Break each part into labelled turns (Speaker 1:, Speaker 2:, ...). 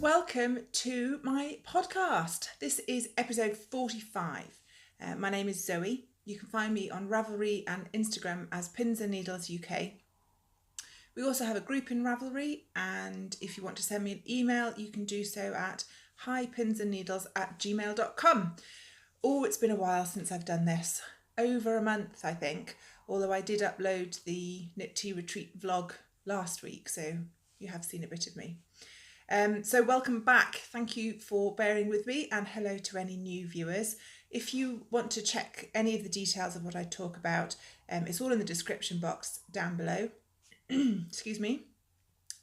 Speaker 1: welcome to my podcast. This is episode 45. My name is Zoe. You can find me on Ravelry and Instagram as pinsandneedlesuk. We also have a group in Ravelry, and if you want to send me an email, you can do so at hipinsandneedles@gmail.com. Oh, it's been a while since I've done this. Over a month, I think, although I did upload the Knit Tea Retreat vlog last week, so you have seen a bit of me. So welcome back. Thank you for bearing with me, and hello to any new viewers. If you want to check any of the details of what I talk about, it's all in the description box down below. Excuse me.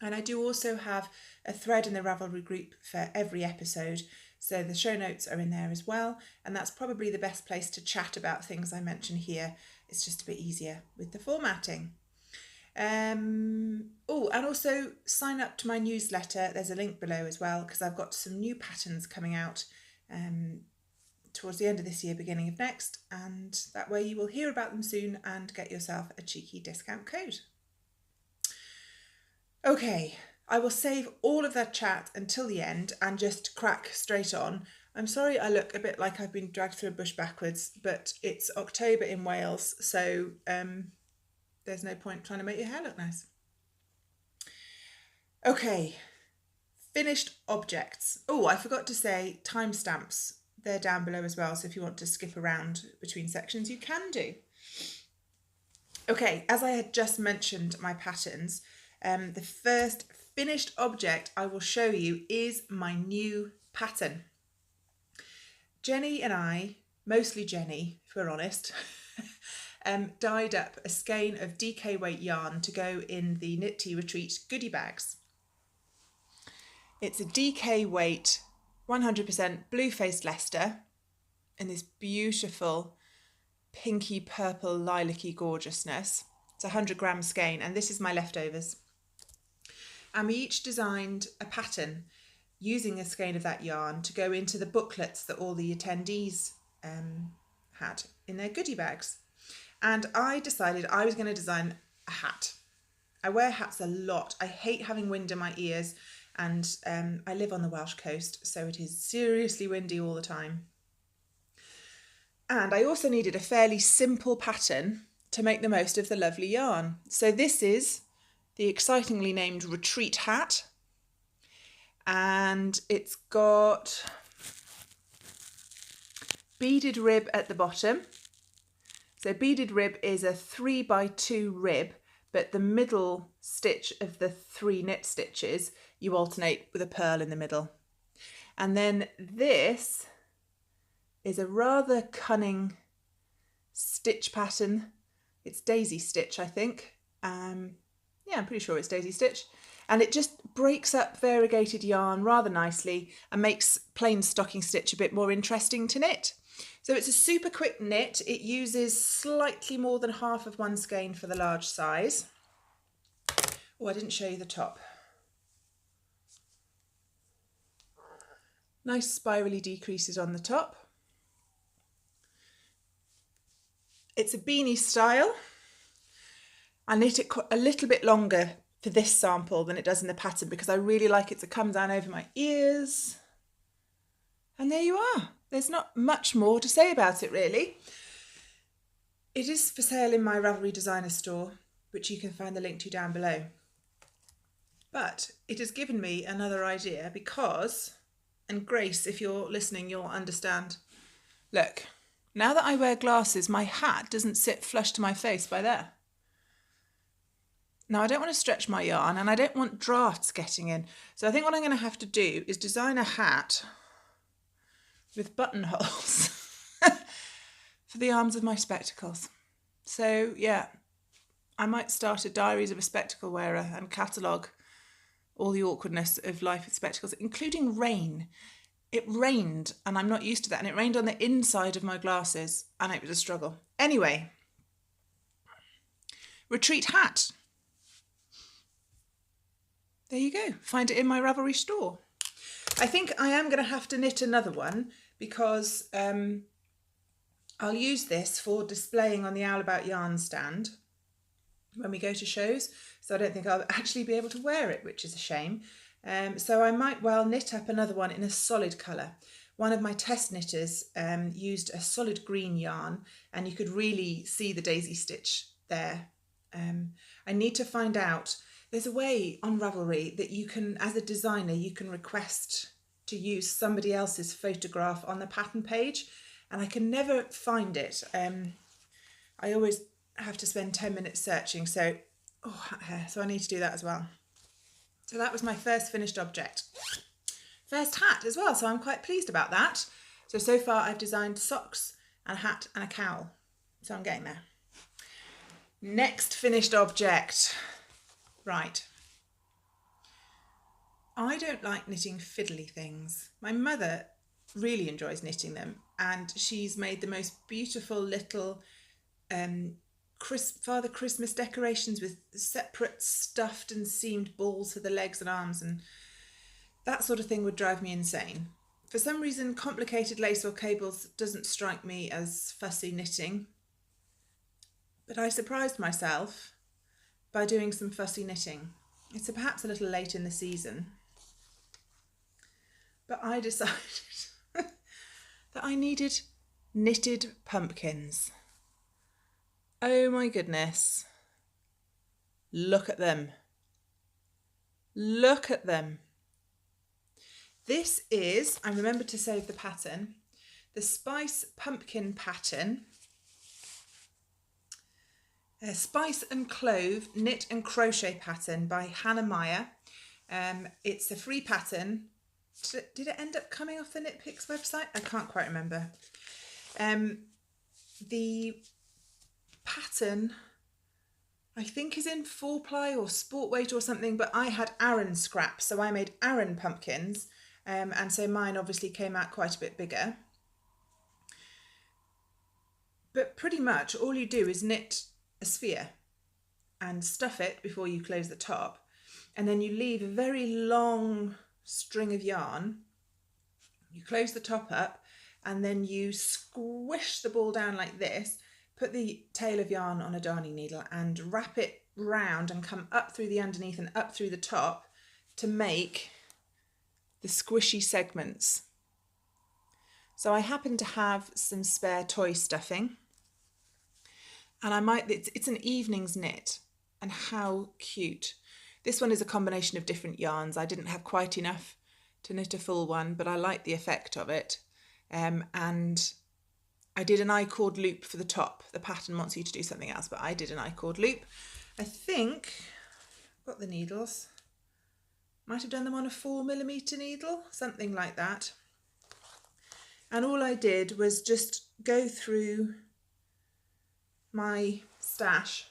Speaker 1: And I do also have a thread in the Ravelry group for every episode, so the show notes are in there as well, and that's probably the best place to chat about things I mention here. It's just a bit easier with the formatting. And also sign up to my newsletter. There's a link below as well, because I've got some new patterns coming out towards the end of this year, beginning of next, and that way you will hear about them soon and get yourself a cheeky discount code. Okay, I will save all of that chat until the end and just crack straight on. I'm sorry I look a bit like I've been dragged through a bush backwards, but it's October in Wales, so there's no point trying to make your hair look nice. Okay, finished objects. Oh, I forgot to say timestamps. They're down below as well, so if you want to skip around between sections, you can do. Okay, as I had just mentioned my patterns, the first finished object I will show you is my new pattern. Jenny and I, mostly Jenny, if we're honest, dyed up a skein of DK weight yarn to go in the Knit Tea Retreat goodie bags. It's a DK weight 100% blue-faced Leicester in this beautiful pinky purple lilac-y gorgeousness. It's a 100-gram skein, and this is my leftovers. And we each designed a pattern using a skein of that yarn to go into the booklets that all the attendees had in their goodie bags. And I decided I was going to design a hat. I wear hats a lot. I hate having wind in my ears, and I live on the Welsh coast, so it is seriously windy all the time. And I also needed a fairly simple pattern to make the most of the lovely yarn. So this is the excitingly named Retreat hat, and it's got beaded rib at the bottom. So beaded rib is a 3x2 rib, but the middle stitch of the 3 knit stitches you alternate with a purl in the middle. And then this is a rather cunning stitch pattern. It's daisy stitch, I think. Yeah, I'm pretty sure it's daisy stitch. And it just breaks up variegated yarn rather nicely and makes plain stocking stitch a bit more interesting to knit. So it's a super quick knit. It uses slightly more than half of one skein for the large size. Oh, I didn't show you the top. Nice spirally decreases on the top. It's a beanie style. I knit it a little bit longer for this sample than it does in the pattern because I really like it to come down over my ears. And there you are. There's not much more to say about it, really. It is for sale in my Ravelry designer store, which you can find the link to down below. But it has given me another idea because, and Grace, if you're listening, you'll understand. Look, now that I wear glasses, my hat doesn't sit flush to my face by there. Now, I don't want to stretch my yarn and I don't want drafts getting in. So I think what I'm going to have to do is design a hat with buttonholes for the arms of my spectacles. So yeah, I might start a diaries of a spectacle wearer and catalogue all the awkwardness of life with spectacles, including rain. It rained and I'm not used to that, and it rained on the inside of my glasses and it was a struggle. Anyway, retreat hat. There you go. Find it in my Ravelry store. I think I am going to have to knit another one because I'll use this for displaying on the Alpine yarn stand when we go to shows. So I don't think I'll actually be able to wear it, which is a shame. So I might well knit up another one in a solid colour. One of my test knitters used a solid green yarn, and you could really see the daisy stitch there. I need to find out, there's a way on Ravelry that you can, as a designer, you can request to use somebody else's photograph on the pattern page, and I can never find it. I always have to spend 10 minutes searching, so I need to do that as well. So that was my first finished object. First hat as well, so I'm quite pleased about that. So far I've designed socks and a hat and a cowl, so I'm getting there. Next finished object. Right. I don't like knitting fiddly things. My mother really enjoys knitting them, and she's made the most beautiful little Father Christmas decorations with separate stuffed and seamed balls for the legs and arms, and that sort of thing would drive me insane. For some reason, complicated lace or cables doesn't strike me as fussy knitting, but I surprised myself by doing some fussy knitting. It's perhaps a little late in the season, but I decided that I needed knitted pumpkins. Oh my goodness. Look at them. Look at them. This is, I remembered to save the pattern, the Spice Pumpkin pattern. A Spice and Clove knit and crochet pattern by Maier. It's a free pattern. Did it end up coming off the Knitpicks website? I can't quite remember. The pattern, I think, is in 4-ply or sport weight or something, but I had Aran scraps, so I made Aran pumpkins, and so mine obviously came out quite a bit bigger. But pretty much all you do is knit a sphere and stuff it before you close the top, and then you leave a very long string of yarn. You close the top up, and then you squish the ball down like this, put the tail of yarn on a darning needle and wrap it round and come up through the underneath and up through the top to make the squishy segments. So I happen to have some spare toy stuffing, and it's an evening's knit, and how cute. This one is a combination of different yarns. I didn't have quite enough to knit a full one, but I like the effect of it. And I did an I-cord loop for the top. The pattern wants you to do something else, but I did an I-cord loop. I think I've got the needles. Might have done them on a 4mm needle, something like that. And all I did was just go through my stash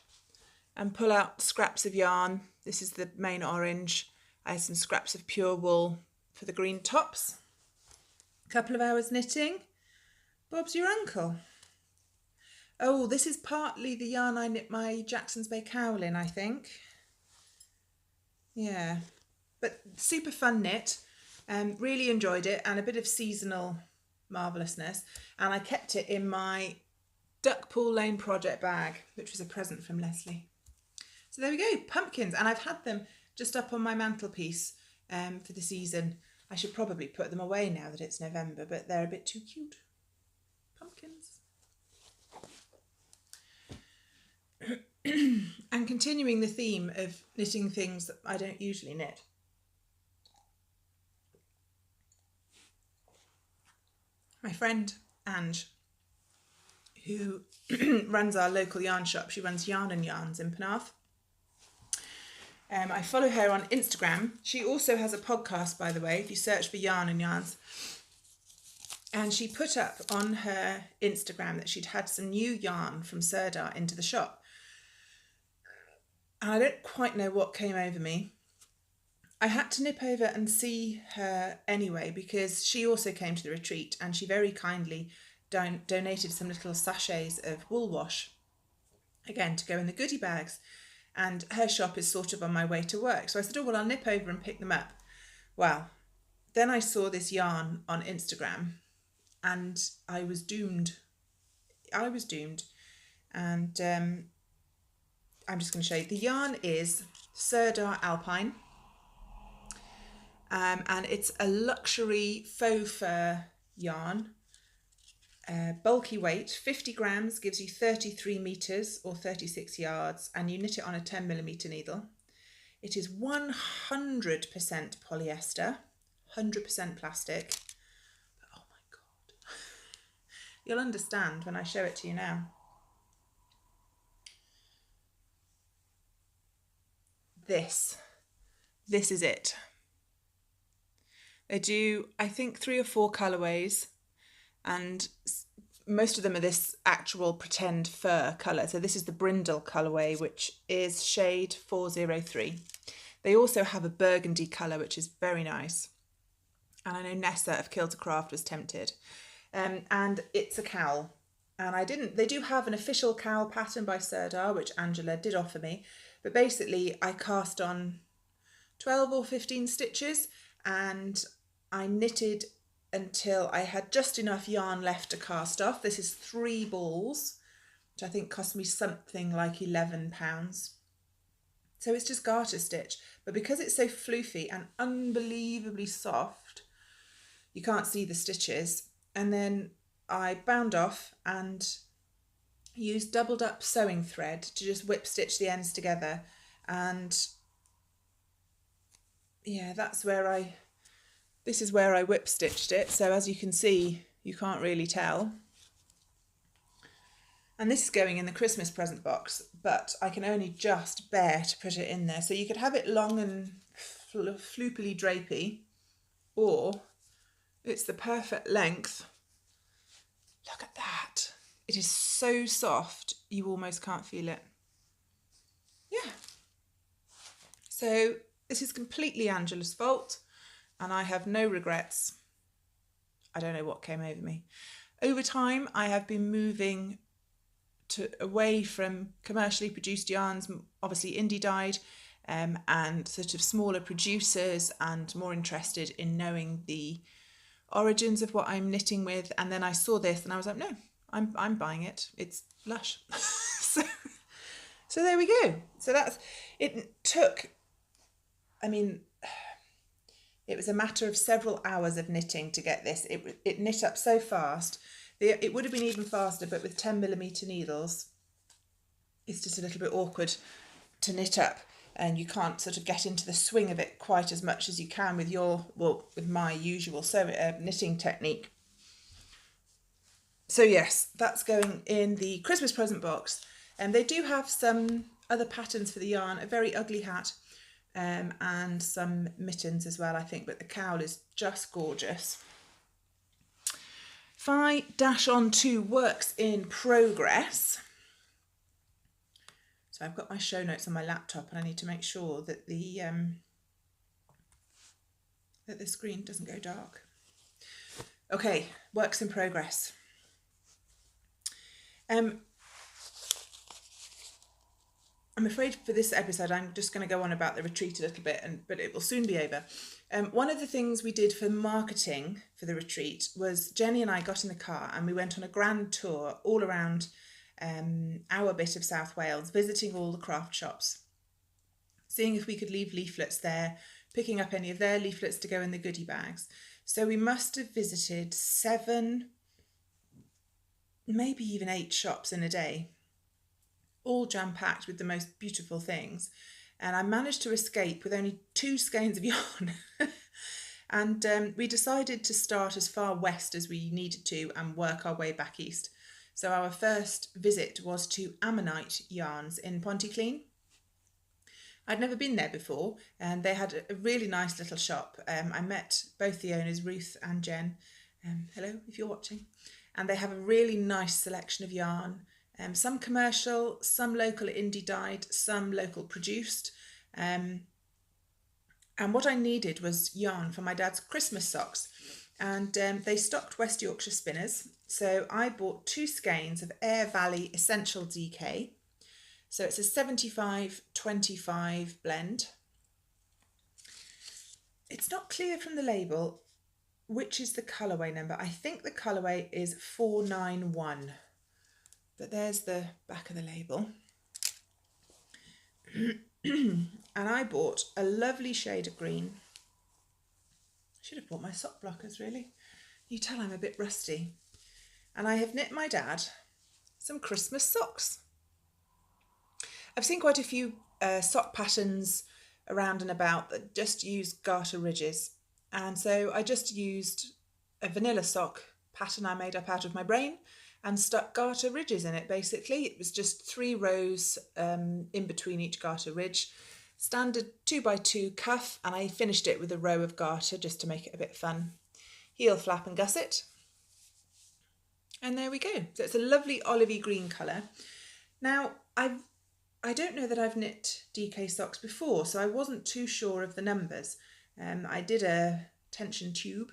Speaker 1: and pull out scraps of yarn. This is the main orange. I had some scraps of pure wool for the green tops. A couple of hours knitting. Bob's your uncle. Oh, this is partly the yarn I knit my Jackson's Bay cowl in, I think. Yeah, but super fun knit. Really enjoyed it, and a bit of seasonal marvellousness. And I kept it in my Duckpool Lane project bag, which was a present from Leslie. So there we go, pumpkins, and I've had them just up on my mantelpiece for the season. I should probably put them away now that it's November, but they're a bit too cute. Pumpkins. And continuing the theme of knitting things that I don't usually knit. My friend Ange, who runs our local yarn shop, she runs Yarn and Yarns in Penarth. I follow her on Instagram. She also has a podcast, by the way, if you search for Yarn and Yarns. And she put up on her Instagram that she'd had some new yarn from Sirdar into the shop. And I don't quite know what came over me. I had to nip over and see her anyway, because she also came to the retreat, and she very kindly donated some little sachets of wool wash, again, to go in the goodie bags. And her shop is sort of on my way to work. So I said, oh, well, I'll nip over and pick them up. Well, then I saw this yarn on Instagram, and I was doomed. And I'm just going to show you. The yarn is Sirdar Alpine. and it's a luxury faux fur yarn. Bulky weight, 50 grams, gives you 33 metres or 36 yards, and you knit it on a 10mm needle. It is 100% polyester, 100% plastic. Oh my God. You'll understand when I show it to you now. This is it. They do, I think, 3 or 4 colourways, and most of them are this actual pretend fur colour. So this is the Brindle colourway, which is shade 403. They also have a burgundy colour, which is very nice. And I know Nessa of Kilter Craft was tempted. And it's a cowl. And they do have an official cowl pattern by Sirdar, which Angela did offer me. But basically I cast on 12 or 15 stitches, and I knitted until I had just enough yarn left to cast off. This is 3 balls, which I think cost me something like £11. So it's just garter stitch, but because it's so floofy and unbelievably soft, you can't see the stitches. And then I bound off and used doubled up sewing thread to just whip stitch the ends together. And yeah, this is where I whip stitched it. So as you can see, you can't really tell. And this is going in the Christmas present box, but I can only just bear to put it in there. So you could have it long and floopily drapey, or it's the perfect length. Look at that. It is so soft, you almost can't feel it. Yeah. So this is completely Angela's fault, and I have no regrets. I don't know what came over me. Over time, I have been moving away from commercially produced yarns, obviously indie dyed, and sort of smaller producers, and more interested in knowing the origins of what I'm knitting with. And then I saw this and I was like, no, I'm buying it. It's lush. so there we go. So it took, I mean, it was a matter of several hours of knitting to get this. It knit up so fast. It would have been even faster, but with 10mm needles, it's just a little bit awkward to knit up, and you can't sort of get into the swing of it quite as much as you can with with my usual knitting technique. So yes, that's going in the Christmas present box. And they do have some other patterns for the yarn, a very ugly hat, and some mittens as well, I think, but the cowl is just gorgeous. If I dash on to works in progress, so I've got my show notes on my laptop, and I need to make sure that the screen doesn't go dark. Okay, works in progress. I'm afraid for this episode I'm just going to go on about the retreat a little bit, but it will soon be over. One of the things we did for marketing for the retreat was Jenny and I got in the car and we went on a grand tour all around our bit of South Wales, visiting all the craft shops, seeing if we could leave leaflets there, picking up any of their leaflets to go in the goodie bags. So we must have visited 7, maybe even 8 shops in a day, all jam-packed with the most beautiful things. And I managed to escape with only 2 skeins of yarn. And we decided to start as far west as we needed to and work our way back east. So our first visit was to Ammonite Yarns in Pontyclun. I'd never been there before, and they had a really nice little shop. I met both the owners, Ruth and Jen. Hello, if you're watching. And they have a really nice selection of yarn. Some commercial, some local indie dyed, some local produced. And what I needed was yarn for my dad's Christmas socks. And they stocked West Yorkshire spinners. So I bought 2 skeins of Aire Valley Essential DK. So it's a 75-25 blend. It's not clear from the label which is the colourway number. I think the colourway is 491. But there's the back of the label. And I bought a lovely shade of green, Should have bought my sock blockers, really. You tell I'm a bit rusty. And I have knit my dad some Christmas socks. I've seen quite a few sock patterns around and about that just use garter ridges. And so I just used a vanilla sock pattern I made up out of my brain and stuck garter ridges in it, basically. It was just 3 rows in between each garter ridge. Standard 2x2 cuff, and I finished it with a row of garter just to make it a bit fun. Heel flap and gusset. And there we go. So it's a lovely olivey green colour. Now, I don't know that I've knit DK socks before, so I wasn't too sure of the numbers. I did a tension tube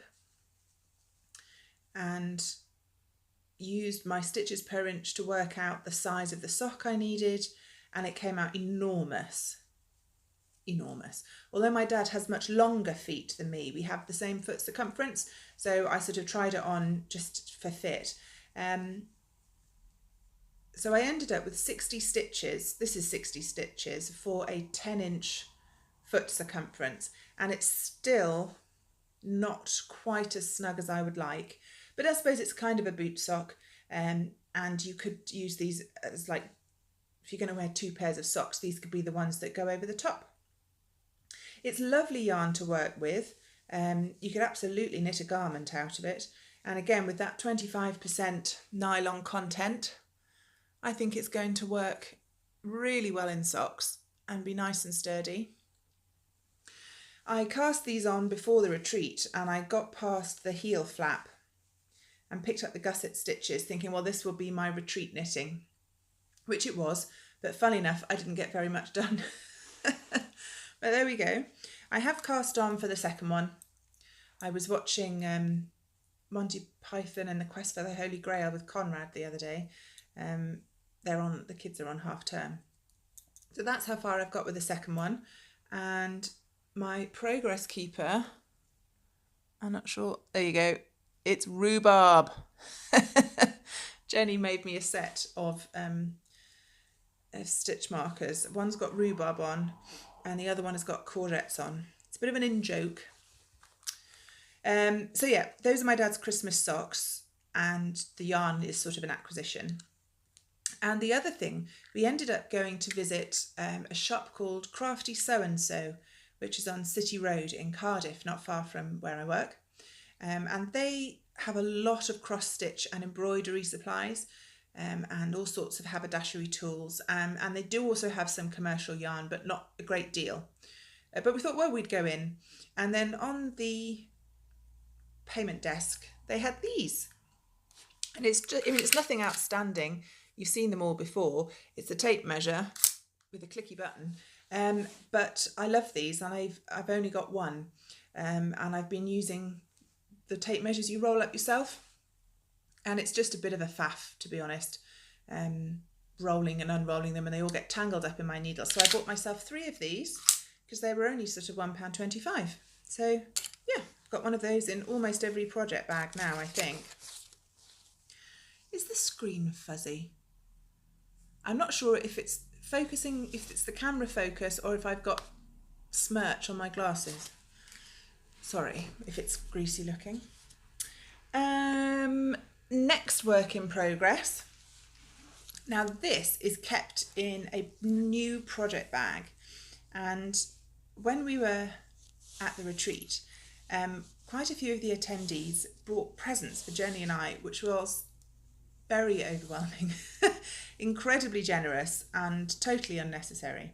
Speaker 1: and used my stitches per inch to work out the size of the sock I needed, and it came out enormous. Enormous. Although my dad has much longer feet than me, we have the same foot circumference, so I sort of tried it on just for fit. So I ended up with 60 stitches. This is 60 stitches for a 10-inch foot circumference, and it's still not quite as snug as I would like, but I suppose it's kind of a boot sock, and you could use these as, like, if you're going to wear 2 pairs of socks, these could be the ones that go over the top. It's lovely yarn to work with. You could absolutely knit a garment out of it, and again with that 25% nylon content, I think it's going to work really well in socks and be nice and sturdy. I cast these on before the retreat, and I got past the heel flap and picked up the gusset stitches thinking, well, this will be my retreat knitting, which it was, but funny enough, I didn't get very much done. But there we go. I have cast on for the second one. I was watching Monty Python and the Quest for the Holy Grail with Conrad the other day. The kids are on half term. So that's how far I've got with the second one. And my progress keeper, I'm not sure, there you go, it's rhubarb. Jenny made me a set of stitch markers. One's got rhubarb on and the other one has got courgettes on. It's a bit of an in-joke. So yeah, those are my dad's Christmas socks, and the yarn is sort of an acquisition. And the other thing, we ended up going to visit a shop called Crafty So-and-So, which is on City Road in Cardiff, not far from where I work. And they have a lot of cross-stitch and embroidery supplies, and all sorts of haberdashery tools. And they do also have some commercial yarn, but not a great deal. But we thought, well, we'd go in. And then on the payment desk, they had these. And it's just, I mean, it's nothing outstanding. You've seen them all before. It's a tape measure with a clicky button. But I love these, and I've only got one. And I've been using the tape measures you roll up yourself. And it's just a bit of a faff, to be honest, rolling and unrolling them, and they all get tangled up in my needles. So I bought myself 3 of these because they were only sort of £1.25. So yeah, I've got one of those in almost every project bag now, I think. Is the screen fuzzy? I'm not sure if it's focusing, if it's the camera focus, or if I've got smirch on my glasses. Sorry if it's greasy looking. Next work in progress. Now this is kept in a new project bag, and when we were at the retreat, quite a few of the attendees brought presents for Jenny and I, which was very overwhelming, incredibly generous and totally unnecessary.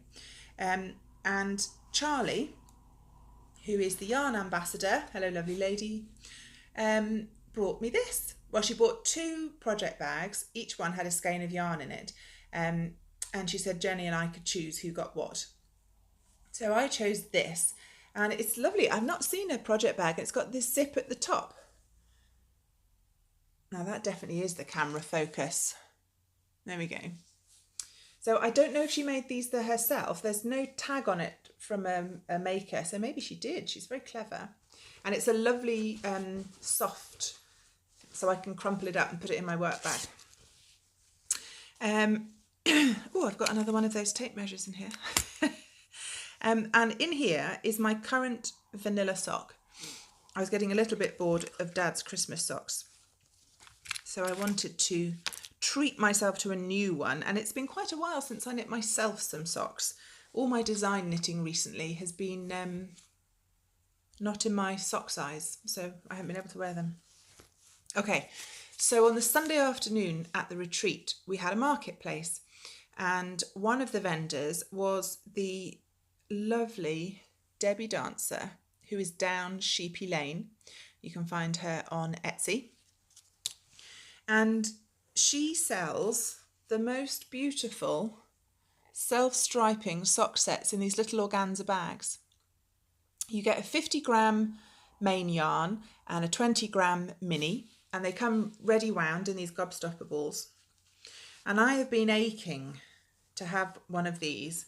Speaker 1: And Charlie, who is the yarn ambassador, hello lovely lady, brought me this. Well, she bought 2 project bags, each one had a skein of yarn in it, and she said Jenny and I could choose who got what. So I chose this, and it's lovely. I've not seen a project bag. It's got this zip at the top. Now that definitely is the camera focus. There we go. So I don't know if she made these herself. There's no tag on it from a maker, so maybe she did. She's very clever. And it's a lovely soft, so I can crumple it up and put it in my work bag. Oh, I've got another one of those tape measures in here. And in here is my current vanilla sock. I was getting a little bit bored of Dad's Christmas socks. So I wanted to treat myself to a new one, and it's been quite a while since I knit myself some socks. All my design knitting recently has been not in my sock size, so I haven't been able to wear them. Okay, so on the Sunday afternoon at the retreat, we had a marketplace, and one of the vendors was the lovely Debbie Dancer, who is Down Sheepy Lane. You can find her on Etsy. And she sells the most beautiful self-striping sock sets in these little organza bags. You get a 50-gram main yarn and a 20-gram mini, and they come ready wound in these gobstopper balls. And I have been aching to have one of these,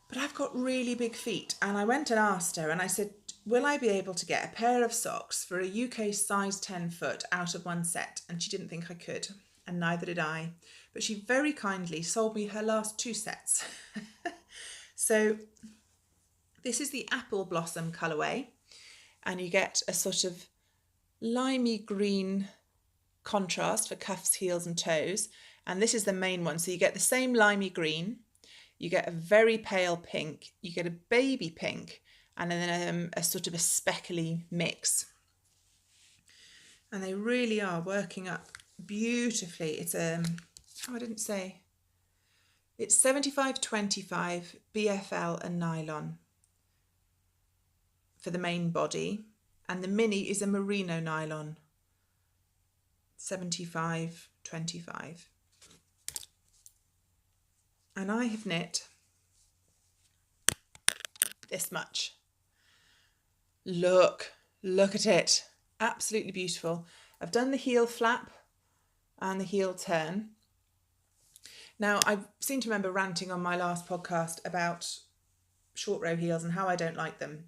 Speaker 1: but I've got really big feet. And I went and asked her, and I said, will I be able to get a pair of socks for a UK size 10 foot out of one set? And she didn't think I could, and neither did I. But she very kindly sold me her last 2 sets. So this is the Apple Blossom colourway, and you get a sort of limey green contrast for cuffs, heels and toes. And this is the main one. So you get the same limey green, you get a very pale pink, you get a baby pink, and then a sort of a speckly mix. And they really are working up beautifully. It's I didn't say. It's 75/25 BFL and nylon for the main body, and the mini is a merino nylon, 75/25. And I have knit this much. Look at it. Absolutely beautiful. I've done the heel flap and the heel turn. Now, I seem to remember ranting on my last podcast about short row heels and how I don't like them.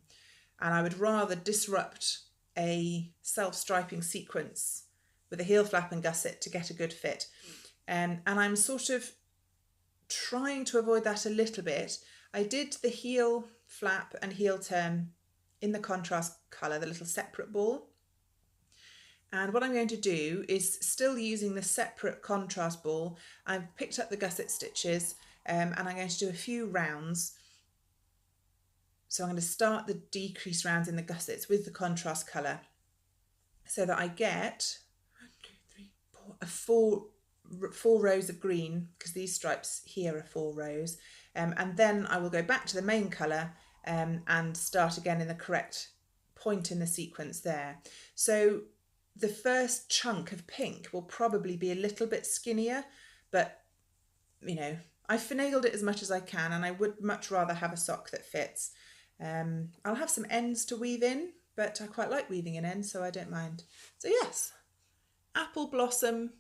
Speaker 1: And I would rather disrupt a self-striping sequence with a heel flap and gusset to get a good fit. And I'm sort of trying to avoid that a little bit. I did the heel flap and heel turn in the contrast colour, the little separate ball. And what I'm going to do is, still using the separate contrast ball, I've picked up the gusset stitches and I'm going to do a few rounds. So I'm going to start the decrease rounds in the gussets with the contrast colour, so that I get 4 rows of green, because these stripes here are 4 rows. And then I will go back to the main colour and start again in the correct point in the sequence there. So the first chunk of pink will probably be a little bit skinnier, but you know, I finagled it as much as I can, and I would much rather have a sock that fits. I'll have some ends to weave in, but I quite like weaving in ends, so I don't mind. So yes, Apple Blossom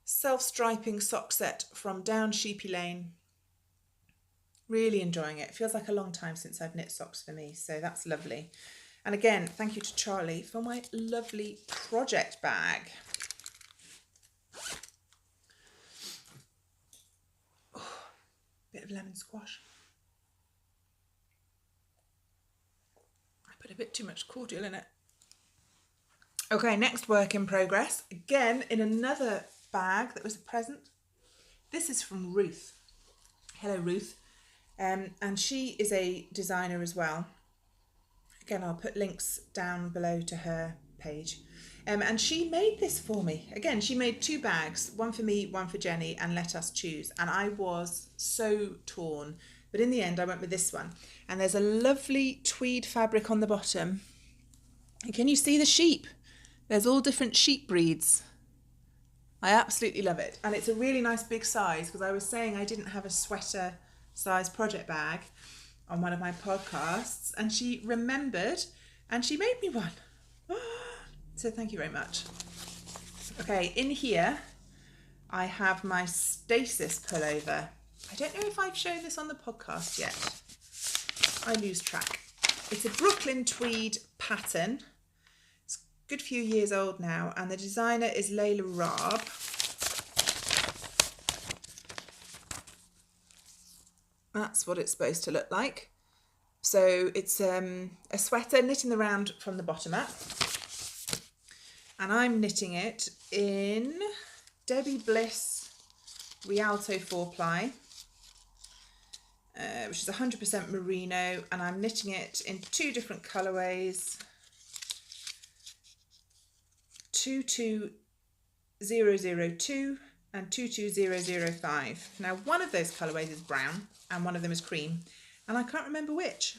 Speaker 1: self-striping sock set from Down Sheepy Lane. Really enjoying it. It feels like a long time since I've knit socks for me, so that's lovely. And again, thank you to Charlie for my lovely project bag. Oh, bit of lemon squash. I put a bit too much cordial in it. Okay, next work in progress. Again, in another bag that was a present. This is from Ruth. Hello, Ruth. And she is a designer as well. Again, I'll put links down below to her page. And she made this for me. Again, she made 2 bags, one for me, one for Jenny, and let us choose. And I was so torn. But in the end, I went with this one. And there's a lovely tweed fabric on the bottom. And can you see the sheep? There's all different sheep breeds. I absolutely love it. And it's a really nice big size, because I was saying I didn't have a sweater size project bag on one of my podcasts, and she remembered and she made me one. So thank you very much. Okay, in here I have my Stasis pullover. I don't know if I've shown this on the podcast yet. I lose track. It's a Brooklyn tweed pattern. It's a good few years old now, and the designer is Layla Raab. That's what it's supposed to look like. So it's a sweater, knitting the round from the bottom up. And I'm knitting it in Debbie Bliss Rialto 4-ply, which is 100% merino, and I'm knitting it in 2 different colourways, 22002 and 22005. Now one of those colourways is brown and one of them is cream, and I can't remember which.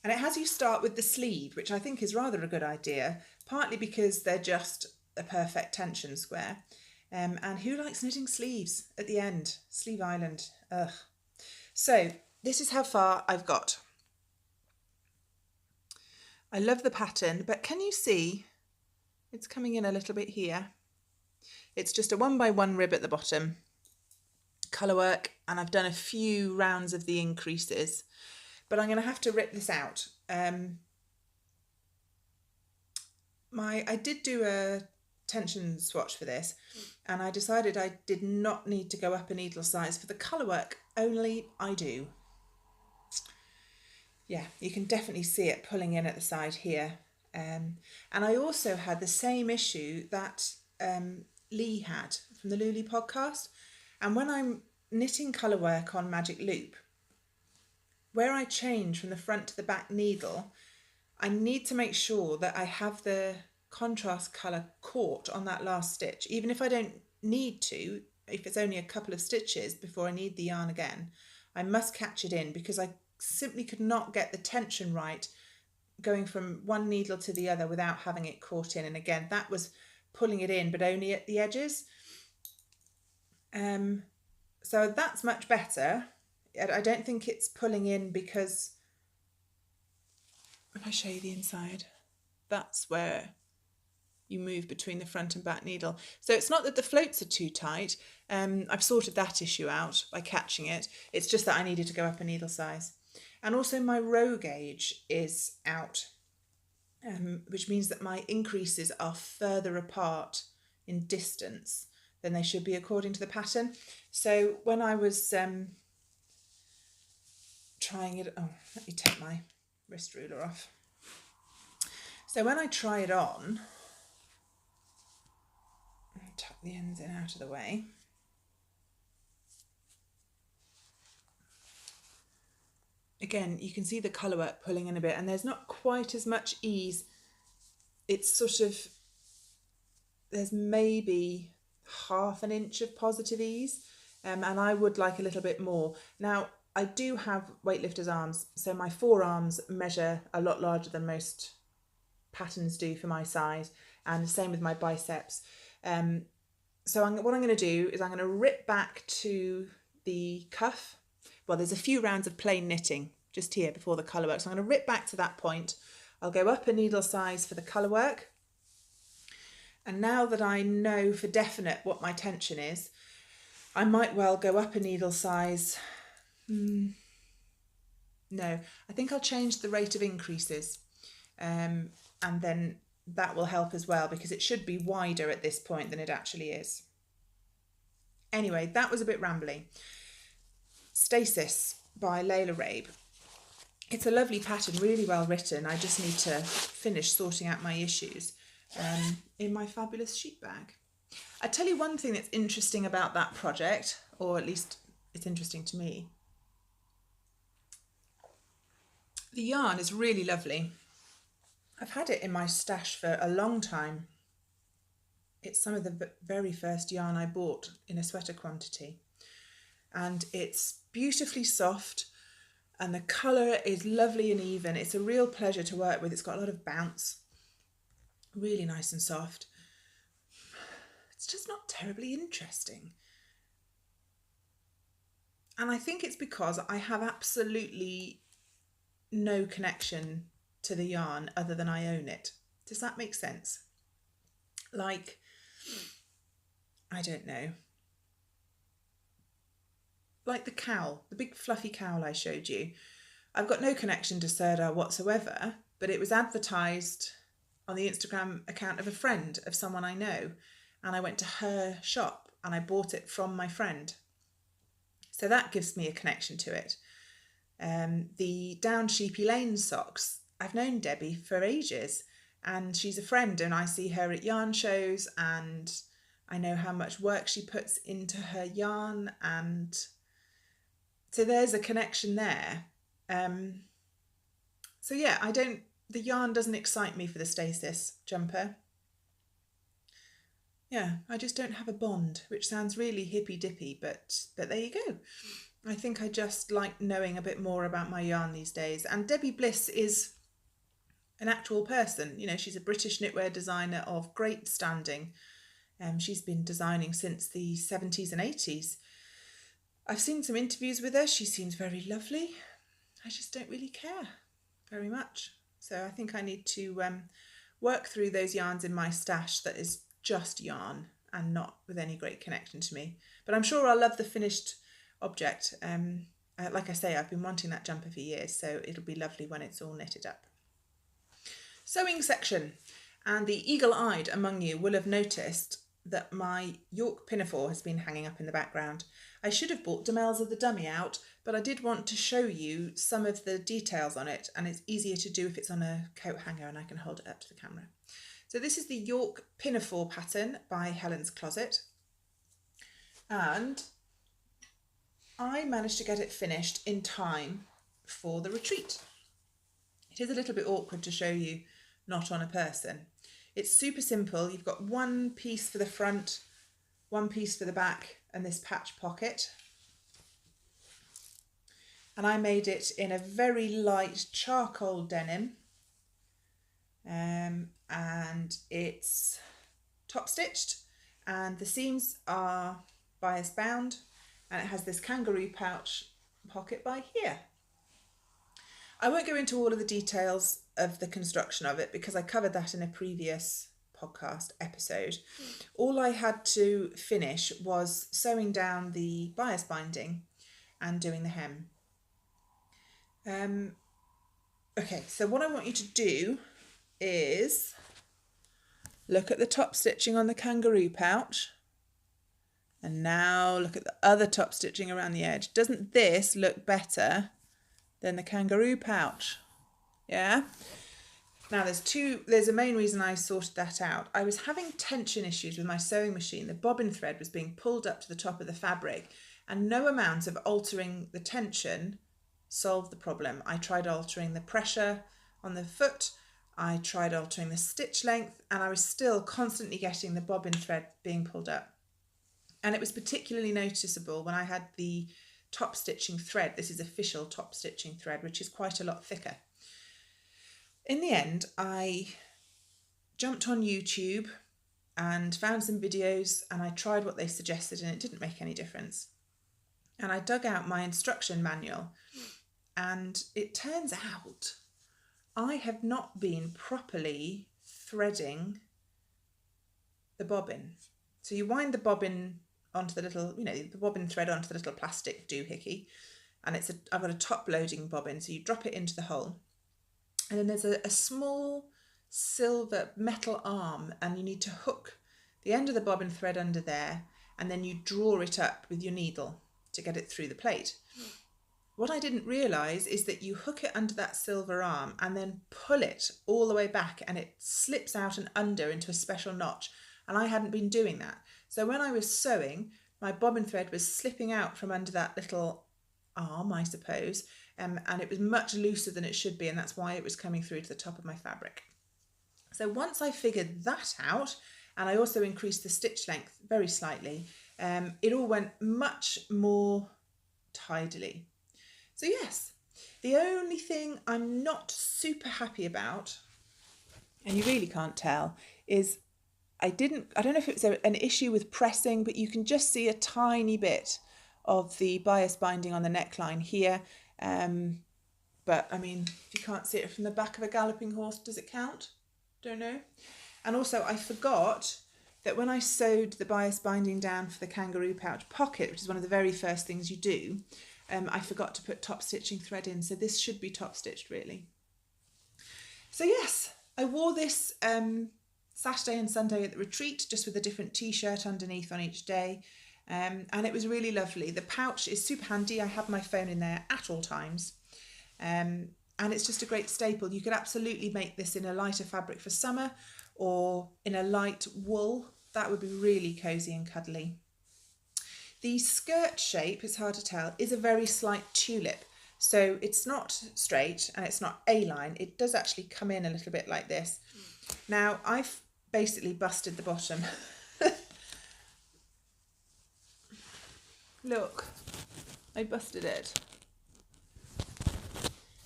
Speaker 1: And it has you start with the sleeve, which I think is rather a good idea, partly because they're just a perfect tension square. And who likes knitting sleeves at the end? Sleeve Island, ugh. So this is how far I've got. I love the pattern, but can you see it's coming in a little bit here? It's just a 1x1 rib at the bottom, colour work, and I've done a few rounds of the increases. But I'm going to have to rip this out. I did do a tension swatch for this, and I decided I did not need to go up a needle size for the colour work, only I do. Yeah, you can definitely see it pulling in at the side here. And I also had the same issue that Lee had from the Luli podcast. And when I'm knitting colour work on Magic Loop, where I change from the front to the back needle, I need to make sure that I have the contrast colour caught on that last stitch. Even if I don't need to, if it's only a couple of stitches before I need the yarn again, I must catch it in, because I simply could not get the tension right going from one needle to the other without having it caught in. And again, that was pulling it in, but only at the edges. So that's much better. I don't think it's pulling in because, if I show you the inside, that's where you move between the front and back needle. So it's not that the floats are too tight. I've sorted that issue out by catching it. It's just that I needed to go up a needle size. And also my row gauge is out, which means that my increases are further apart in distance than they should be according to the pattern. So when I was trying it, oh, let me take my wrist ruler off. So when I try it on, tuck the ends in out of the way. Again, you can see the colour work pulling in a bit, and there's not quite as much ease. It's sort of, there's maybe ½ an inch of positive ease, and I would like a little bit more. Now, I do have weightlifter's arms, so my forearms measure a lot larger than most patterns do for my size, and the same with my biceps. So what I'm going to do is I'm going to rip back to the cuff. Well, there's a few rounds of plain knitting just here before the colour work, so I'm going to rip back to that point. I'll go up a needle size for the colour work, and now that I know for definite what my tension is, I might well go up a needle size. No, I think I'll change the rate of increases, and then that will help as well, because it should be wider at this point than it actually is. Anyway, that was a bit rambly. Stasis by Layla Rabe. It's a lovely pattern, really well written. I just need to finish sorting out my issues in my fabulous sheet bag. I tell you one thing that's interesting about that project, or at least it's interesting to me. The yarn is really lovely. I've had it in my stash for a long time. It's some of the very first yarn I bought in a sweater quantity. And it's beautifully soft, and the colour is lovely and even. It's a real pleasure to work with. It's got a lot of bounce, really nice and soft. It's just not terribly interesting. And I think it's because I have absolutely no connection to the yarn other than I own it. Does that make sense? Like, I don't know. Like the cowl, the big fluffy cowl I showed you. I've got no connection to Sirdar whatsoever, but it was advertised on the Instagram account of a friend of someone I know, and I went to her shop and I bought it from my friend. So that gives me a connection to it. The Down Sheepy Lane socks. I've known Debbie for ages, and she's a friend, and I see her at yarn shows, and I know how much work she puts into her yarn, and so there's a connection there. So yeah, the yarn doesn't excite me for the Stasis jumper. Yeah, I just don't have a bond, which sounds really hippy-dippy, but there you go. I think I just like knowing a bit more about my yarn these days. And Debbie Bliss is an actual person. You know, she's a British knitwear designer of great standing. She's been designing since the 70s and 80s. I've seen some interviews with her. She seems very lovely. I just don't really care very much. So I think I need to work through those yarns in my stash that is just yarn and not with any great connection to me. But I'm sure I'll love the finished object. Like I say, I've been wanting that jumper for years, so it'll be lovely when it's all knitted up. Sewing section. And the eagle-eyed among you will have noticed that my York Pinafore has been hanging up in the background. I should have bought Demels of the dummy out, but I did want to show you some of the details on it, and it's easier to do if it's on a coat hanger and I can hold it up to the camera. So this is the York Pinafore pattern by Helen's Closet, and I managed to get it finished in time for the retreat. It is a little bit awkward to show you not on a person. It's super simple. You've got one piece for the front, one piece for the back, and this patch pocket. And I made it in a very light charcoal denim. And it's top stitched, and the seams are bias bound, and it has this kangaroo pouch pocket by here. I won't go into all of the details of the construction of it because I covered that in a previous podcast episode. All I had to finish was sewing down the bias binding and doing the hem. Okay, so what I want you to do is look at the top stitching on the kangaroo pouch, and now look at the other top stitching around the edge. Doesn't this look better than the kangaroo pouch? Yeah. Now there's a main reason I sorted that out. I was having tension issues with my sewing machine. The bobbin thread was being pulled up to the top of the fabric, and no amount of altering the tension solved the problem. I tried altering the pressure on the foot, I tried altering the stitch length, and I was still constantly getting the bobbin thread being pulled up. And it was particularly noticeable when I had the top stitching thread. This is official top stitching thread, which is quite a lot thicker. In the end, I jumped on YouTube and found some videos, and I tried what they suggested, and it didn't make any difference. And I dug out my instruction manual, and it turns out I have not been properly threading the bobbin. So you wind the bobbin onto the little, the bobbin thread onto the little plastic doohickey, and I've got a top loading bobbin, so you drop it into the hole, and then there's a small silver metal arm, and you need to hook the end of the bobbin thread under there, and then you draw it up with your needle to get it through the plate. What I didn't realise is that you hook it under that silver arm and then pull it all the way back, and it slips out and under into a special notch, and I hadn't been doing that. So when I was sewing, my bobbin thread was slipping out from under that little arm, I suppose, and it was much looser than it should be, and that's why it was coming through to the top of my fabric. So once I figured that out, and I also increased the stitch length very slightly, it all went much more tidily. So yes, the only thing I'm not super happy about, and you really can't tell, is I don't know if it was an issue with pressing, but you can just see a tiny bit of the bias binding on the neckline here. But I mean, if you can't see it from the back of a galloping horse, does it count? Don't know. And also I forgot that when I sewed the bias binding down for the kangaroo pouch pocket, which is one of the very first things you do, I forgot to put top stitching thread in. So this should be top stitched really. So yes, I wore this Saturday and Sunday at the retreat, just with a different t-shirt underneath on each day. And it was really lovely. The pouch is super handy. I have my phone in there at all times. and it's just a great staple. You could absolutely make this in a lighter fabric for summer or in a light wool. That would be really cosy and cuddly. The skirt shape, it's hard to tell, is a very slight tulip. So it's not straight and it's not A-line. It does actually come in a little bit like this. Now, I've basically busted the bottom. Look, I busted it.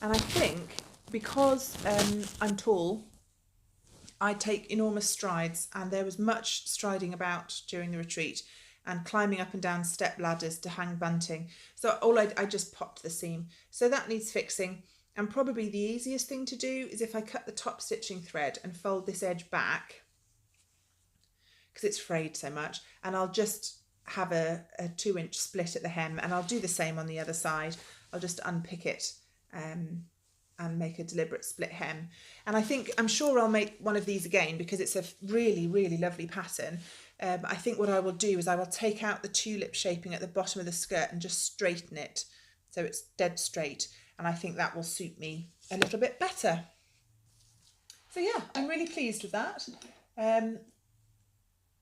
Speaker 1: And I think because I'm tall, I take enormous strides, and there was much striding about during the retreat and climbing up and down step ladders to hang bunting. So I just popped the seam. So that needs fixing. And probably the easiest thing to do is if I cut the top stitching thread and fold this edge back, because it's frayed so much, and I'll just have a 2-inch split at the hem, and I'll do the same on the other side. I'll just unpick it and make a deliberate split hem. And I'm sure I'll make one of these again because it's a really, really lovely pattern. I think what I will do is I will take out the tulip shaping at the bottom of the skirt and just straighten it so it's dead straight, and I think that will suit me a little bit better. So yeah, I'm really pleased with that.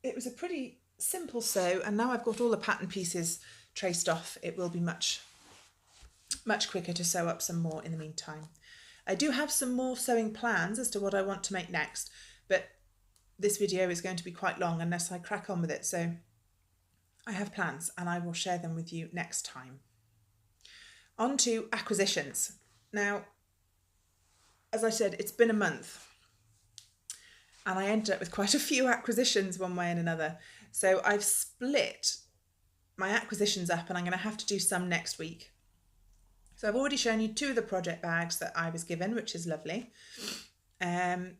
Speaker 1: It was a pretty simple sew, and now I've got all the pattern pieces traced off, it will be much quicker to sew up some more in the meantime. I do have some more sewing plans as to what I want to make next, but this video is going to be quite long unless I crack on with it, so I have plans and I will share them with you next time. On to acquisitions. Now, as I said, it's been a month and I ended up with quite a few acquisitions one way and another. So I've split my acquisitions up, and I'm going to have to do some next week. So I've already shown you 2 of the project bags that I was given, which is lovely. And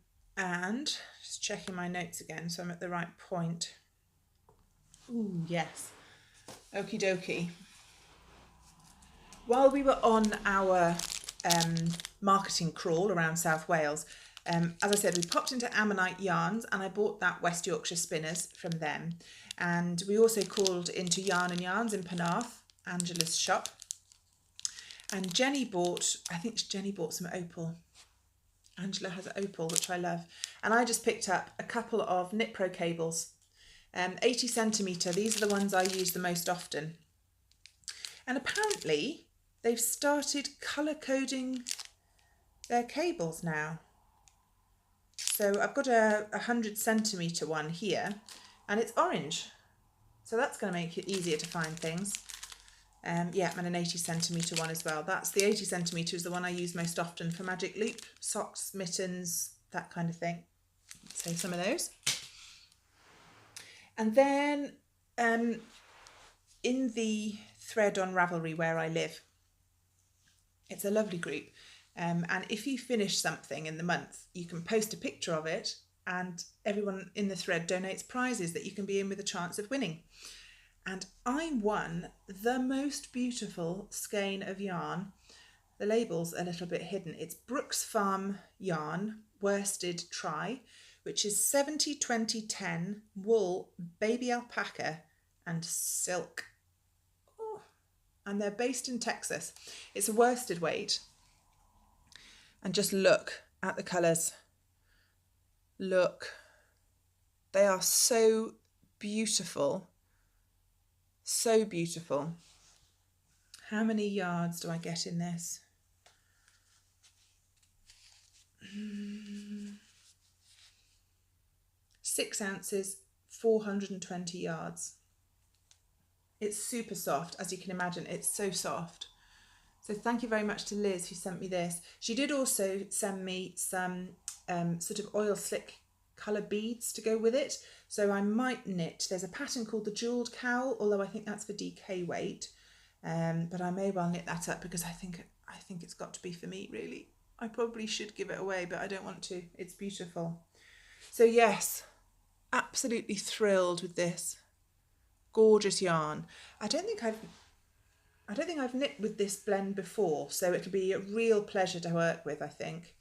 Speaker 1: just checking my notes again so I'm at the right point. Ooh, yes. Okie dokie. While we were on our marketing crawl around South Wales, as I said, we popped into Ammonite Yarns and I bought that West Yorkshire spinners from them. And we also called into Yarn and Yarns in Penarth, Angela's shop. And I think Jenny bought some opal. Angela has opal, which I love. And I just picked up a couple of Knit Pro cables, 80 centimetre. These are the ones I use the most often. And apparently they've started colour coding their cables now. So I've got a 100 centimetre one here, and it's orange. So that's going to make it easier to find things. Yeah, and an 80 centimetre one as well. That's the 80 centimetre is the one I use most often for magic loop, socks, mittens, that kind of thing. So some of those. And then in the thread on Ravelry where I live, it's a lovely group. And if you finish something in the month, you can post a picture of it and everyone in the thread donates prizes that you can be in with a chance of winning. And I won the most beautiful skein of yarn. The label's a little bit hidden. It's Brooks Farm yarn, worsted tri, which is 70-20-10 wool, baby alpaca and silk. Oh, and they're based in Texas. It's a worsted weight. And just look at the colours. Look. They are so beautiful. So beautiful. How many yards do I get in this? 6 ounces, 420 yards. It's super soft, as you can imagine. It's so soft. So thank you very much to Liz who sent me this. She did also send me some sort of oil slick colour beads to go with it. So I might knit. There's a pattern called the Jewelled Cowl, although I think that's for DK weight. But I may well knit that up because I think it's got to be for me, really. I probably should give it away, but I don't want to. It's beautiful. So yes, absolutely thrilled with this. Gorgeous yarn. I don't think I've knit with this blend before, so it'll be a real pleasure to work with, I think.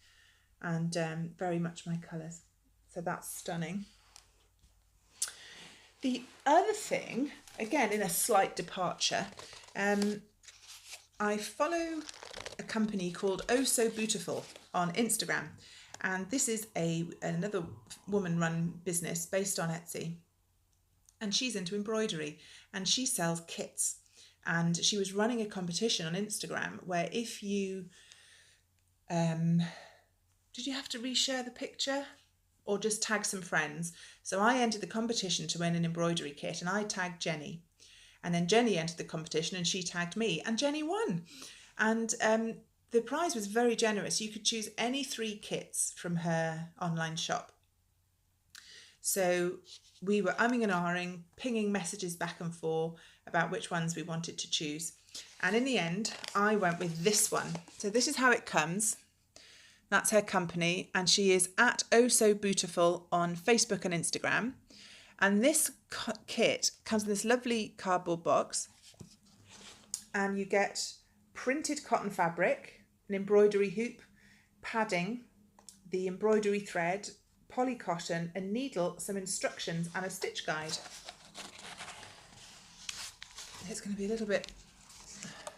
Speaker 1: And very much my colours. So that's stunning. The other thing, again in a slight departure, I follow a company called Oh So Beautiful on Instagram. And this is another woman-run business based on Etsy. And she's into embroidery and she sells kits. And she was running a competition on Instagram where if you... did you have to reshare the picture or just tag some friends? So I entered the competition to win an embroidery kit and I tagged Jenny. And then Jenny entered the competition and she tagged me and Jenny won. And the prize was very generous. You could choose any 3 kits from her online shop. So we were umming and ahhing, pinging messages back and forth about which ones we wanted to choose. And in the end, I went with this one. So this is how it comes. That's her company, and she is at Oh So Beautiful on Facebook and Instagram. And this kit comes in this lovely cardboard box, and you get printed cotton fabric, an embroidery hoop, padding, the embroidery thread, poly cotton, a needle, some instructions, and a stitch guide. It's going to be a little bit...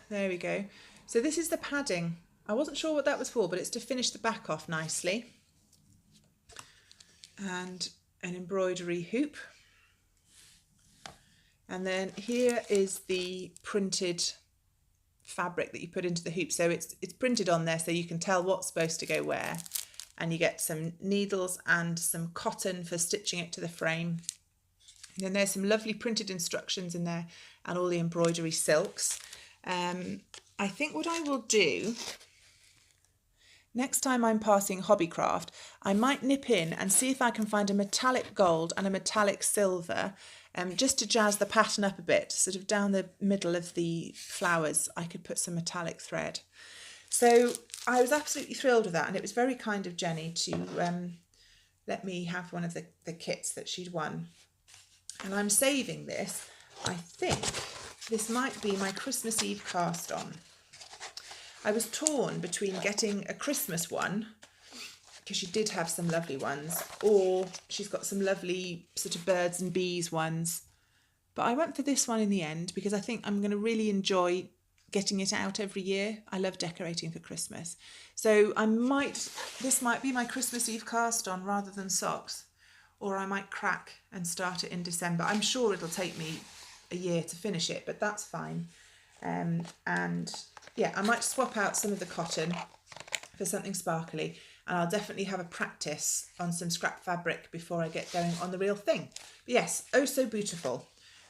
Speaker 1: There we go. So this is the padding. I wasn't sure what that was for, but it's to finish the back off nicely. And an embroidery hoop. And then here is the printed fabric that you put into the hoop. So it's printed on there so you can tell what's supposed to go where. And you get some needles and some cotton for stitching it to the frame. And then there's some lovely printed instructions in there and all the embroidery silks. I think what I will do... Next time I'm passing Hobbycraft, I might nip in and see if I can find a metallic gold and a metallic silver, just to jazz the pattern up a bit, sort of down the middle of the flowers. I could put some metallic thread. So I was absolutely thrilled with that, and it was very kind of Jenny to let me have one of the kits that she'd won. And I'm saving this. I think this might be my Christmas Eve cast on. I was torn between getting a Christmas one, because she did have some lovely ones, or she's got some lovely sort of birds and bees ones. But I went for this one in the end because I think I'm going to really enjoy getting it out every year. I love decorating for Christmas. So this might be my Christmas Eve cast on rather than socks, or I might crack and start it in December. I'm sure it'll take me a year to finish it, but that's fine. And yeah, I might swap out some of the cotton for something sparkly, and I'll definitely have a practice on some scrap fabric before I get going on the real thing. But yes, Oh So Beautiful.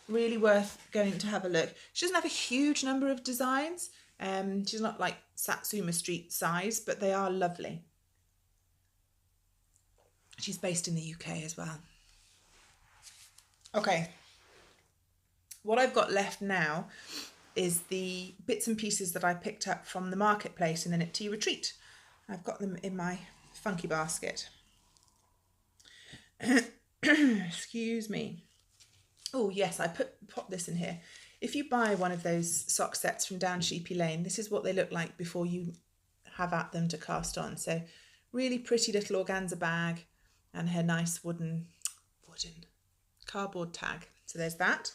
Speaker 1: Really worth going to have a look. She doesn't have a huge number of designs. She's not like Satsuma Street size, but they are lovely. She's based in the UK as well. Okay. What I've got left now is the bits and pieces that I picked up from the marketplace in the Knit Tea Retreat. I've got them in my funky basket. Excuse me. Oh yes, I pop this in here. If you buy one of those sock sets from Down Sheepy Lane, this is what they look like before you have at them to cast on. So really pretty little organza bag and her nice wooden cardboard tag. So there's that.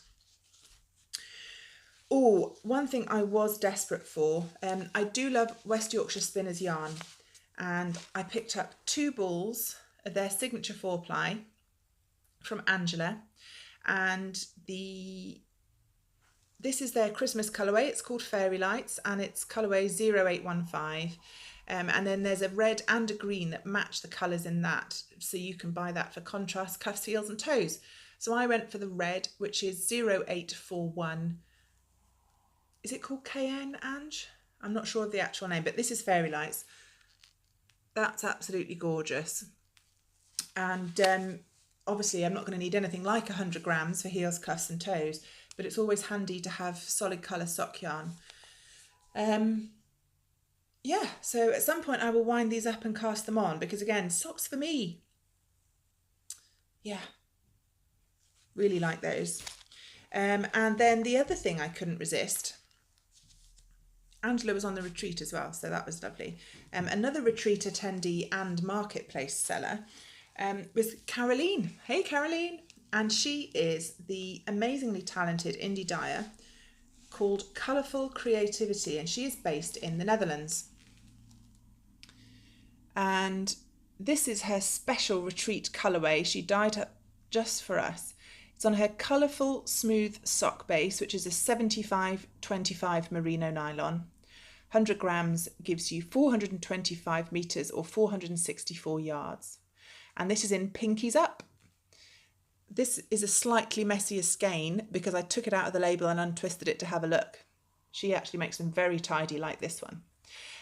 Speaker 1: Oh, one thing I was desperate for, I do love West Yorkshire Spinners yarn, and I picked up 2 balls of their signature 4-ply from Angela, and this is their Christmas colourway. It's called Fairy Lights, and it's colourway 0815, and then there's a red and a green that match the colours in that, so you can buy that for contrast cuffs, heels and toes. So I went for the red, which is 0841. Is it called KN, Ange? I'm not sure of the actual name, but this is Fairy Lights. That's absolutely gorgeous. And obviously I'm not going to need anything like 100 grams for heels, cuffs and toes, but it's always handy to have solid colour sock yarn. Yeah, so at some point I will wind these up and cast them on, because again, socks for me. Yeah, really like those. And then the other thing I couldn't resist, Angela was on the retreat as well, so that was lovely. Another retreat attendee and marketplace seller was Caroline. Hey Caroline! And she is the amazingly talented indie dyer called Colourful Creativity, and she is based in the Netherlands. And this is her special retreat colourway. She dyed it just for us. It's on her colourful smooth sock base, which is a 75-25 merino nylon. 100 grams gives you 425 metres or 464 yards. And this is in pinkies up. This is a slightly messier skein because I took it out of the label and untwisted it to have a look. She actually makes them very tidy like this one.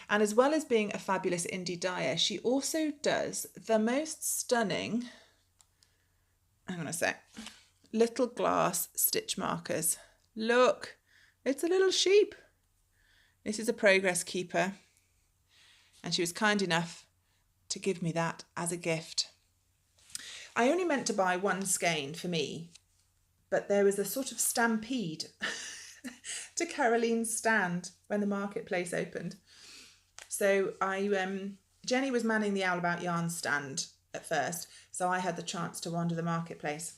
Speaker 1: And as well as being a fabulous indie dyer, she also does the most stunning, hang on a sec, little glass stitch markers. Look, it's a little sheep. This is a progress keeper. And she was kind enough to give me that as a gift. I only meant to buy one skein for me, but there was a sort of stampede to Caroline's stand when the marketplace opened. So Jenny was manning the Ammonite Yarns stand at first, so I had the chance to wander the marketplace.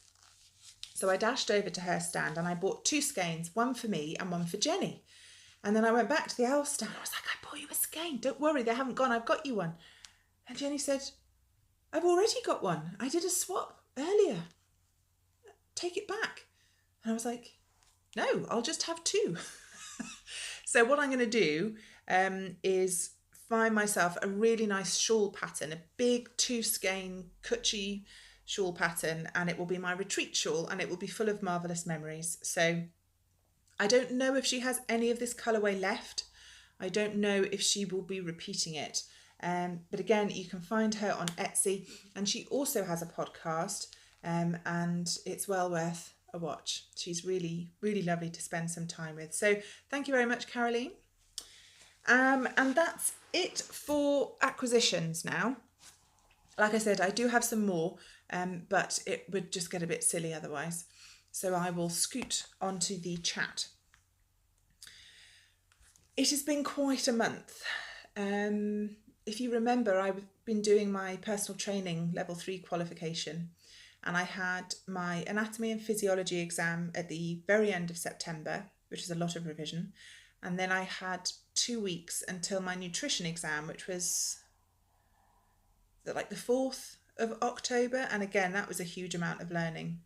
Speaker 1: So I dashed over to her stand and I bought 2 skeins, one for me and one for Jenny. And then I went back to the owl stand. I was like, I bought you a skein. Don't worry, they haven't gone. I've got you one. And Jenny said, I've already got one. I did a swap earlier. Take it back. And I was like, no, I'll just have 2. So what I'm going to do is find myself a really nice shawl pattern, a big 2 skein cutchy shawl pattern, and it will be my retreat shawl and it will be full of marvellous memories. So I don't know if she has any of this colourway left. I don't know if she will be repeating it. But again, you can find her on Etsy, and she also has a podcast, and it's well worth a watch. She's really, really lovely to spend some time with. So thank you very much, Caroline. And that's it for acquisitions now. Like I said, I do have some more, but it would just get a bit silly otherwise. So I will scoot onto the chat. It has been quite a month. If you remember, I've been doing my personal training level 3 qualification, and I had my anatomy and physiology exam at the very end of September, which is a lot of revision. And then I had 2 weeks until my nutrition exam, which was like the 4th of October. And again, that was a huge amount of learning,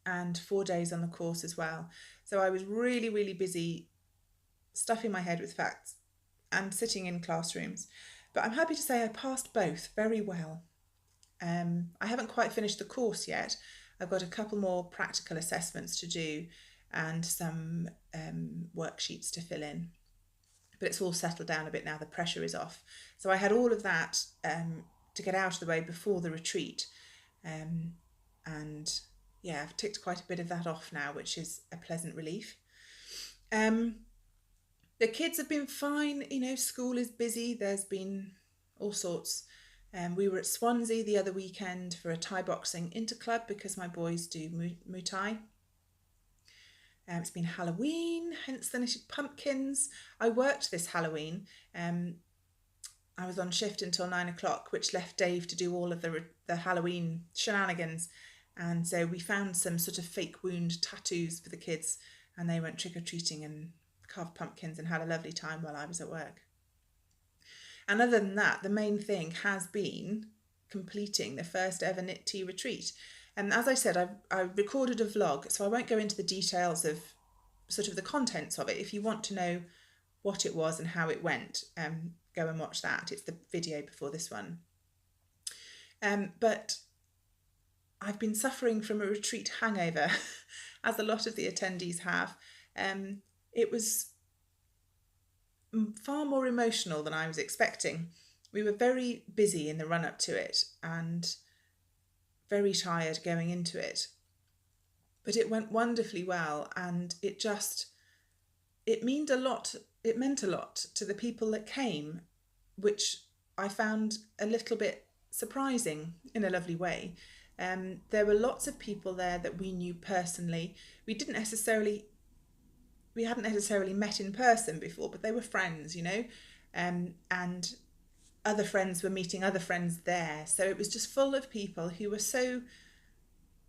Speaker 1: and 4 days on the course as well. So I was really, really busy stuffing my head with facts and sitting in classrooms. But I'm happy to say I passed both very well. I haven't quite finished the course yet. I've got a couple more practical assessments to do and some worksheets to fill in. But it's all settled down a bit now, the pressure is off. So I had all of that to get out of the way before the retreat. And yeah, I've ticked quite a bit of that off now, which is a pleasant relief. The kids have been fine, you know, school is busy, there's been all sorts. We were at Swansea the other weekend for a Thai boxing interclub because my boys do Muay Thai. It's been Halloween, hence the knitted pumpkins. I worked this Halloween. I was on shift until 9 o'clock, which left Dave to do all of the Halloween shenanigans. And so we found some sort of fake wound tattoos for the kids, and they went trick-or-treating and carved pumpkins and had a lovely time while I was at work. And other than that, the main thing has been completing the first ever Knit Tea retreat. And as I said, I recorded a vlog, so I won't go into the details of sort of the contents of it. If you want to know what it was and how it went, go and watch that. It's the video before this one. But I've been suffering from a retreat hangover, as a lot of the attendees have. It was far more emotional than I was expecting. We were very busy in the run-up to it and very tired going into it. But it went wonderfully well, and it meant a lot to the people that came, which I found a little bit surprising in a lovely way. There were lots of people there that we knew personally. We hadn't necessarily met in person before, but they were friends, you know, and other friends were meeting other friends there. So it was just full of people who were so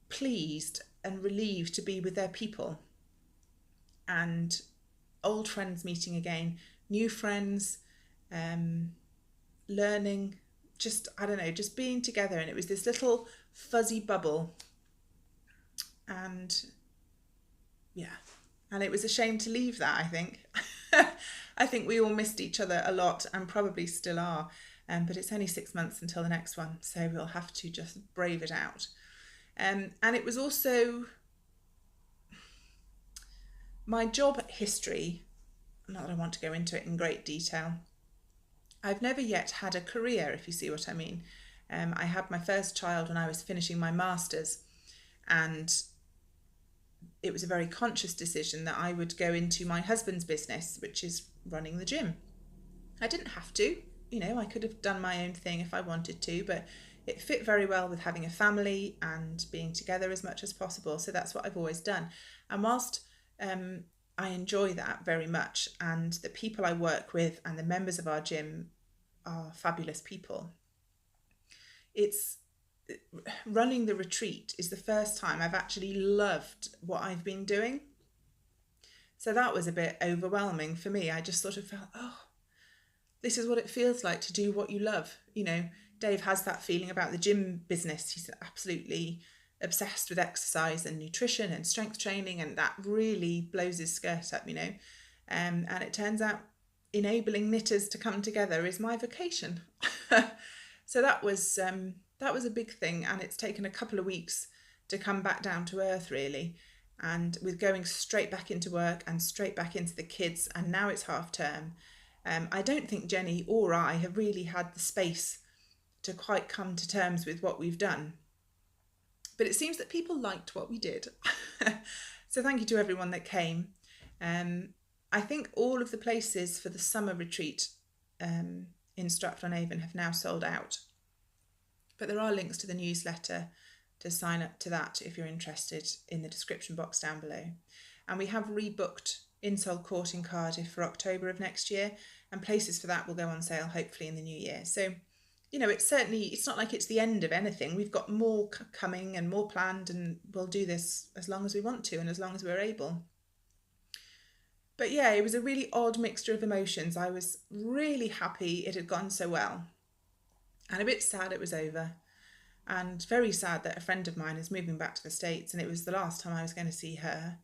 Speaker 1: pleased and relieved to be with their people. and old friends meeting again, new friends, learning, just, I don't know, just being together. And it was this little fuzzy bubble. And yeah, and it was a shame to leave that, I think. I think we all missed each other a lot and probably still are. But it's only 6 months until the next one, so we'll have to just brave it out. And it was also my job history, not that I want to go into it in great detail. I've never yet had a career, if you see what I mean. I had my first child when I was finishing my master's, and it was a very conscious decision that I would go into my husband's business, which is running the gym. I didn't have to, you know, I could have done my own thing if I wanted to, but it fit very well with having a family and being together as much as possible. So that's what I've always done. And whilst I enjoy that very much, and the people I work with and the members of our gym are fabulous people, it's running the retreat is the first time I've actually loved what I've been doing. So that was a bit overwhelming for me. I just sort of felt, oh, this is what it feels like to do what you love. You know, Dave has that feeling about the gym business. He's absolutely obsessed with exercise and nutrition and strength training, and that really blows his skirt up, you know. And it turns out enabling knitters to come together is my vocation. So that was a big thing, and it's taken a couple of weeks to come back down to earth, really. And with going straight back into work and straight back into the kids, and now it's half term, I don't think Jenny or I have really had the space to quite come to terms with what we've done. But it seems that people liked what we did. So thank you to everyone that came. I think all of the places for the summer retreat in Stratford-on-Avon have now sold out. But there are links to the newsletter to sign up to that if you're interested in the description box down below. And we have rebooked Insole Court in Cardiff for October of next year, and places for that will go on sale hopefully in the new year. So, you know, it's not like it's the end of anything. We've got more coming and more planned, and we'll do this as long as we want to and as long as we're able. But yeah, it was a really odd mixture of emotions. I was really happy it had gone so well, and a bit sad it was over, and very sad that a friend of mine is moving back to the States, and it was the last time I was going to see her.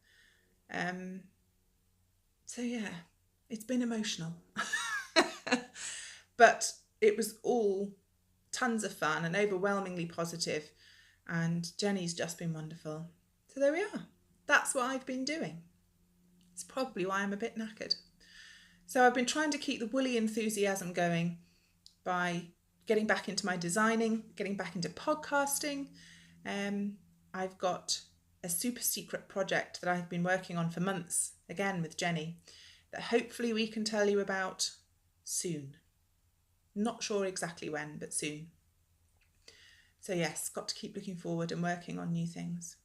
Speaker 1: So yeah, it's been emotional. But it was all tons of fun and overwhelmingly positive, and Jenny's just been wonderful. So there we are. That's what I've been doing. It's probably why I'm a bit knackered. So I've been trying to keep the woolly enthusiasm going by getting back into my designing, getting back into podcasting. I've got a super secret project that I've been working on for months, again with Jenny, that hopefully we can tell you about soon. Not sure exactly when, but soon. So yes, got to keep looking forward and working on new things.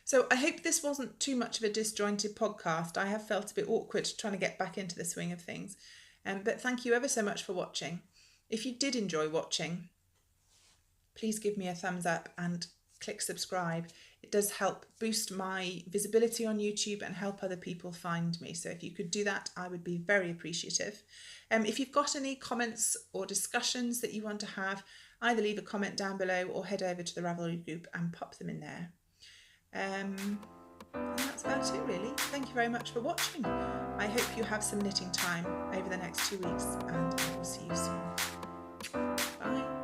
Speaker 1: So I hope this wasn't too much of a disjointed podcast. I have felt a bit awkward trying to get back into the swing of things. But thank you ever so much for watching. If you did enjoy watching, please give me a thumbs up and click subscribe. It does help boost my visibility on YouTube and help other people find me. So if you could do that, I would be very appreciative. If you've got any comments or discussions that you want to have, either leave a comment down below or head over to the Ravelry group and pop them in there. And that's about it really. Thank you very much for watching. I hope you have some knitting time over the next 2 weeks, and I will see you soon. Bye.